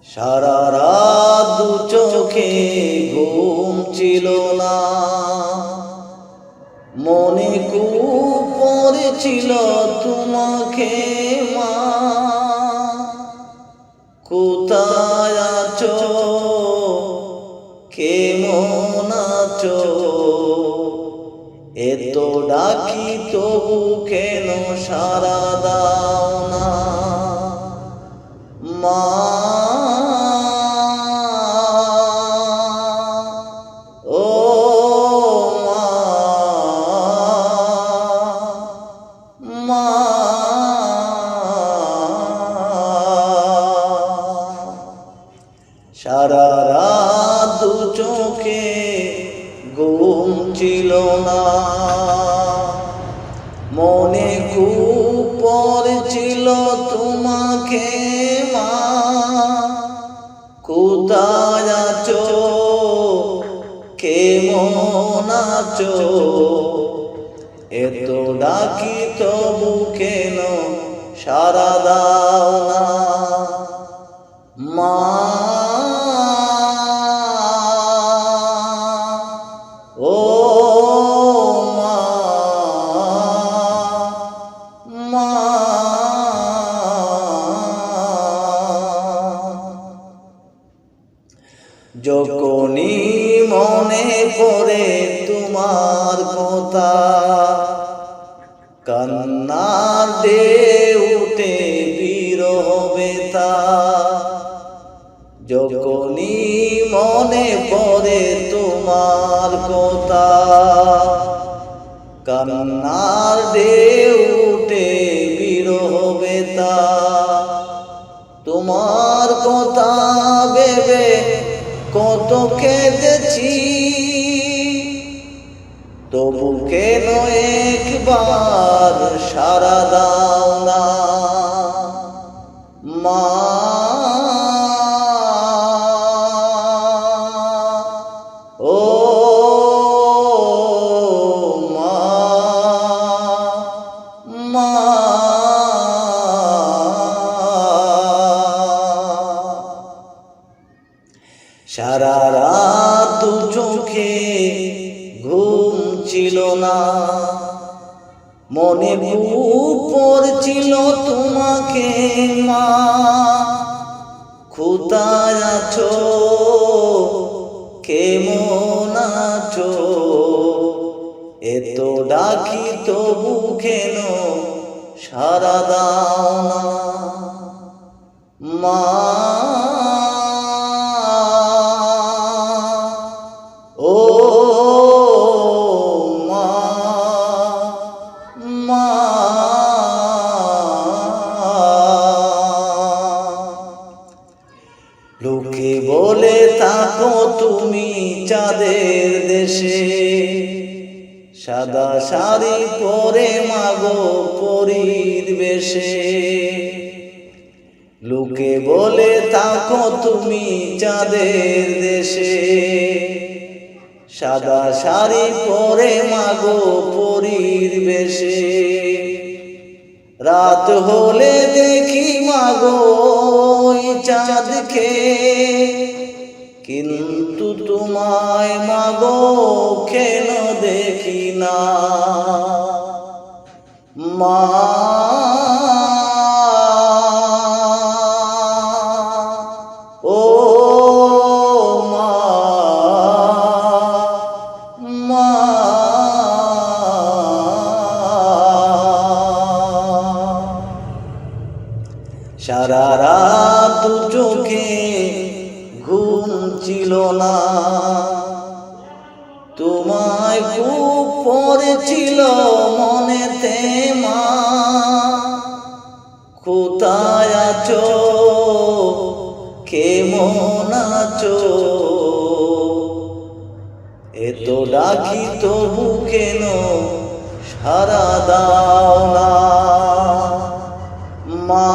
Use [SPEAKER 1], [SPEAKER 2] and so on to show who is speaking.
[SPEAKER 1] সারা রাত দু চোখে ঘুম ছিল না, মনে খুব পড়েছিল তোমাকে মা। কোথায় আছো, কেমন আছো, এত ডাকি তবু কেন সারা দাও না মা। ও মা, মা, সারা রাত দু চোখে ঘুম ছিল না, মনে খুব পড়েছিল তোমাকে মা। কোথায় আছো, কেমন আছো, এত ডাকি তবু কেন সারা দাও না মা। ও মা, মা, যখনই মনে পড়ে তোমার কথা, কান্নার ঢেউ উঠে বিরহ ব্যথা। যখনই মনে পড়ে তোমার কথা, কান্নার ঢেউ উঠে বিরহ ব্যথা। তোমার কথা ভেবে কত কেঁদেছি, তবু কেন একবার সারা দাও না মা। ও মা, মা, সারা রাত দু চোখে ঘুম ছিল না, মনে খুব পড়ছিল তোমাকে মা। কোথায় আছো, কেমন আছো, এত ডাকি তবু কেন সারা দাও না মা। ও মা, মা, লোকে বলে থাকো তুমি চাঁদের দেশে, সাদা শাড়ি পরে মাগো পরীর বেশে। লোকে বলে থাকো তুমি চাঁদের দেশে, সাদা শাড়ি পরে মাগো পরীর বেশে। রাত হলে দেখি মাগো ওই চাঁদকে, কিন্তু তোমায় মাগো কেন দেখি না মা। ও মা, মা, সারা রাত দু চোখে ঘুম ছিল না, তোমায় খুব পড়েছিল মনেতে মা। কোথায় আছো, কেমন আছো, এত ডাকি তবু কেন সারা দাও না মা।